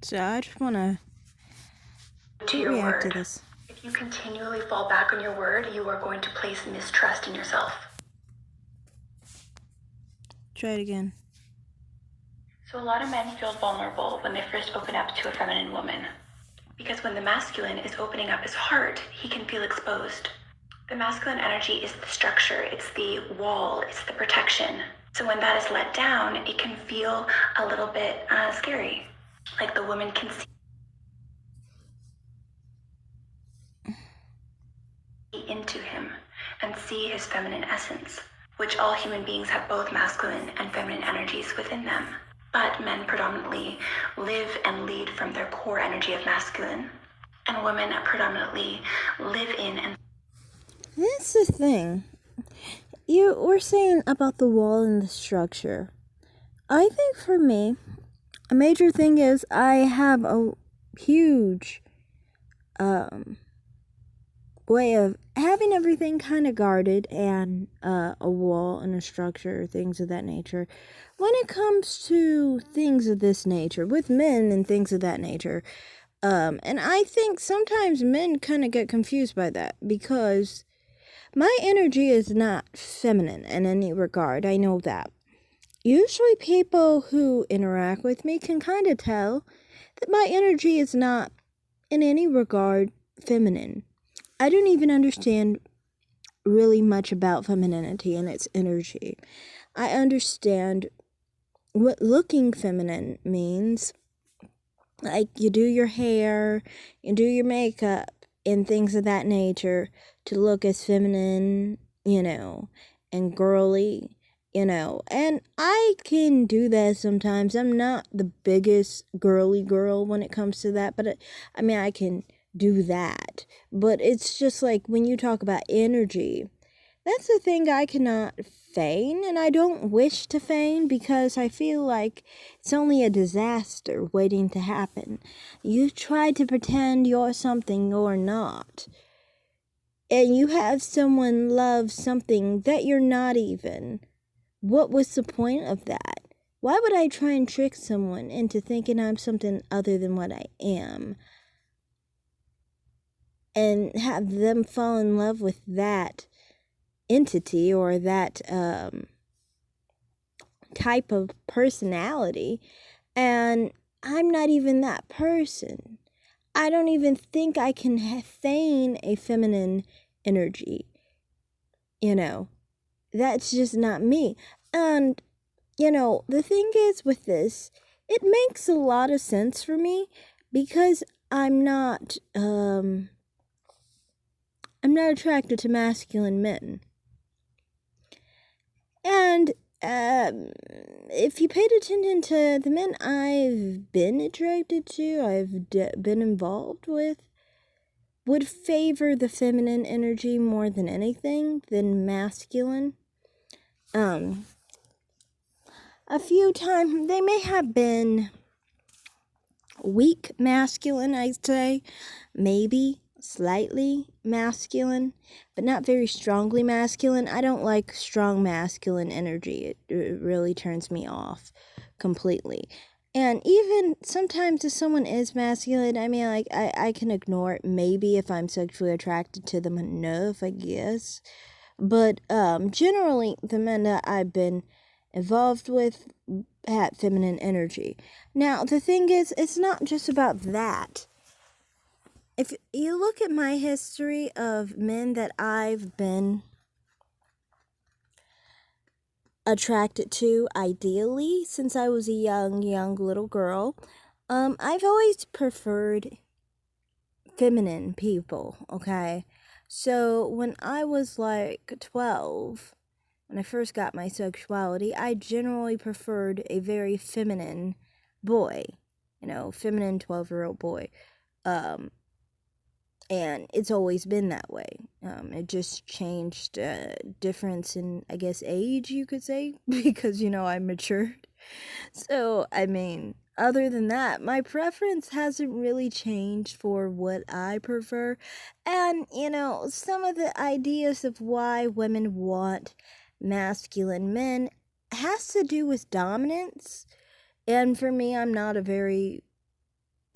So I just want to your react to word. this. If you continually fall back on your word, you are going to place mistrust in yourself. Try it again. So a lot of men feel vulnerable when they first open up to a feminine woman. Because when the masculine is opening up his heart, he can feel exposed. The masculine energy is the structure, it's the wall, it's the protection. So when that is let down, it can feel a little bit scary. Like the woman can see into him and see his feminine essence, which all human beings have both masculine and feminine energies within them. But men predominantly live and lead from their core energy of masculine, and women predominantly live in and... That's the thing. You were saying about the wall and the structure. I think for me, a major thing is I have a huge way of having everything kind of guarded and a wall and a structure, things of that nature. When it comes to things of this nature, with men and things of that nature, and I think sometimes men kind of get confused by that because my energy is not feminine in any regard. I know that. Usually people who interact with me can kind of tell that my energy is not in any regard feminine. I don't even understand really much about femininity and its energy. I understand what looking feminine means. Like you do your hair, you do your makeup, and things of that nature to look as feminine, and girly, And I can do that sometimes. I'm not the biggest girly girl when it comes to that, but I can do that. But it's just like when you talk about energy, that's the thing I cannot feign, and I don't wish to feign because I feel like it's only a disaster waiting to happen. You try to pretend you're something you're not, and you have someone love something that you're not even. What was the point of that? Why would I try and trick someone into thinking I'm something other than what I am? And have them fall in love with that entity or that type of personality, and I'm not even that person. I don't even think I can feign a feminine energy. That's just not me. And the thing is with this, it makes a lot of sense for me because I'm not attracted to masculine men. And if you paid attention to the men I've been attracted to, been involved with, would favor the feminine energy more than anything than masculine. A few times they may have been weak masculine, I'd say, maybe slightly masculine, but not very strongly masculine. I don't like strong masculine energy. It really turns me off completely. And even sometimes if someone is masculine, I can ignore it maybe if I'm sexually attracted to them enough, I guess. But generally the men that I've been involved with had feminine energy. Now, the thing is, it's not just about that. If you look at my history of men that I've been attracted to, ideally, since I was a young little girl, I've always preferred feminine people, okay? So, when I was like 12, when I first got my sexuality, I generally preferred a very feminine boy, feminine 12-year-old boy. And it's always been that way. It just changed, difference in, I guess, age, you could say, because, I matured. So, other than that, my preference hasn't really changed for what I prefer. And, some of the ideas of why women want masculine men has to do with dominance. And for me, I'm not a very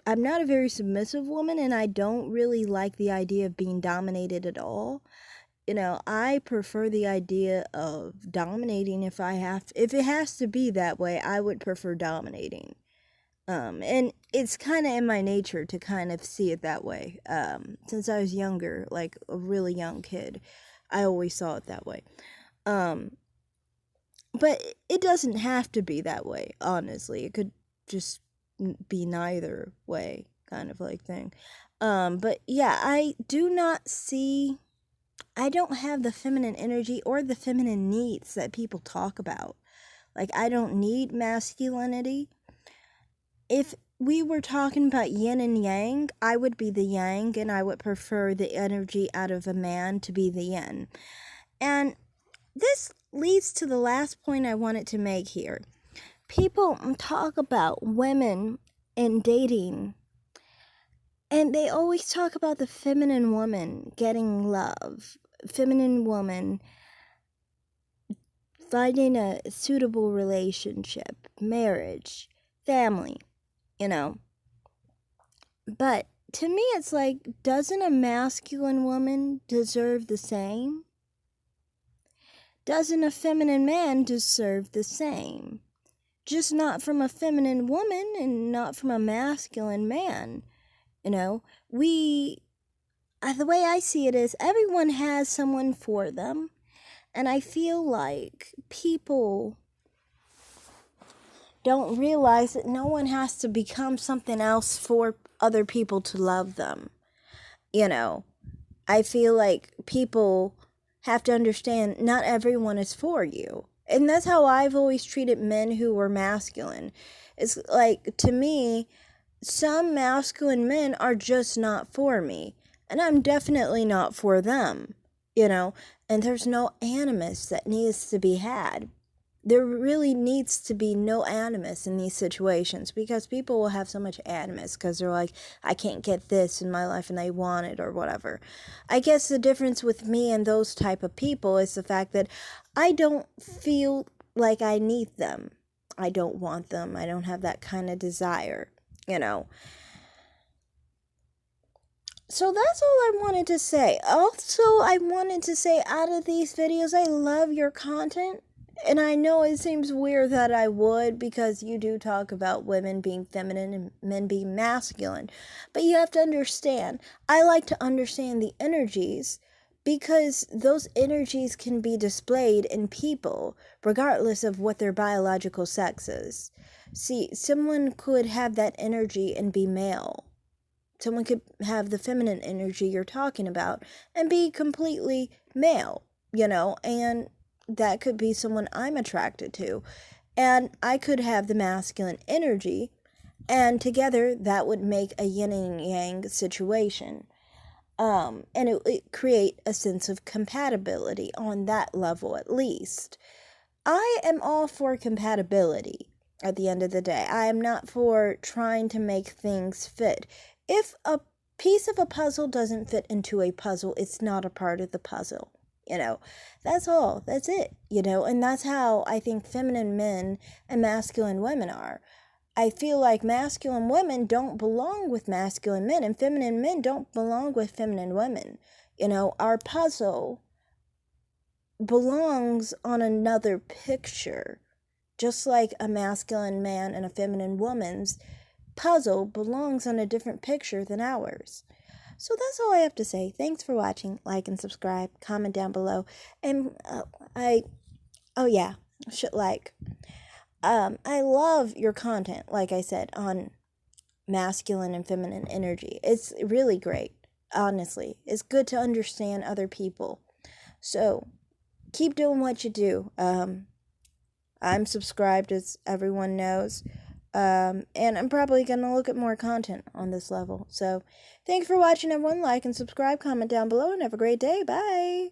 I'm not a very submissive woman, and I don't really like the idea of being dominated at all. I prefer the idea of dominating if it has to be that way, I would prefer dominating. And it's kind of in my nature to kind of see it that way. Since I was younger, like a really young kid, I always saw it that way. But it doesn't have to be that way, honestly. It could just be neither way, kind of like thing. But yeah, I don't have the feminine energy or the feminine needs that people talk about. Like, I don't need masculinity. If we were talking about yin and yang, I would be the yang, and I would prefer the energy out of a man to be the yin. And this leads to the last point I wanted to make here. People talk about women and dating, and they always talk about the feminine woman getting love, feminine woman finding a suitable relationship, marriage, family, But to me, it's like, doesn't a masculine woman deserve the same? Doesn't a feminine man deserve the same? Just not from a feminine woman and not from a masculine man. The way I see it is, everyone has someone for them. And I feel like people don't realize that no one has to become something else for other people to love them. I feel like people have to understand not everyone is for you. And that's how I've always treated men who were masculine. It's like, to me, some masculine men are just not for me. And I'm definitely not for them, And there's no animus that needs to be had. There really needs to be no animus in these situations, because people will have so much animus because they're like, I can't get this in my life and they want it or whatever. I guess the difference with me and those type of people is the fact that I don't feel like I need them. I don't want them. I don't have that kind of desire, So that's all I wanted to say. Also, I wanted to say, out of these videos, I love your content. And I know it seems weird that I would, because you do talk about women being feminine and men being masculine. But you have to understand, I like to understand the energies, because those energies can be displayed in people, regardless of what their biological sex is. See, someone could have that energy and be male. Someone could have the feminine energy you're talking about and be completely male, and that could be someone I'm attracted to. And I could have the masculine energy, and together that would make a yin and yang situation. And it would create a sense of compatibility on that level, at least. I am all for compatibility at the end of the day. I am not for trying to make things fit. If a piece of a puzzle doesn't fit into a puzzle, it's not a part of the puzzle. That's all. That's it. And that's how I think feminine men and masculine women are. I feel like masculine women don't belong with masculine men, and feminine men don't belong with feminine women. Our puzzle belongs on another picture, just like a masculine man and a feminine woman's puzzle belongs on a different picture than ours. So that's all I have to say. Thanks for watching. Like and subscribe. Comment down below. And I love your content, like I said, on masculine and feminine energy. It's really great, honestly. It's good to understand other people. So keep doing what you do. I'm subscribed, as everyone knows. And I'm probably going to look at more content on this level. So, thanks for watching, everyone. Like and subscribe, comment down below, and have a great day. Bye!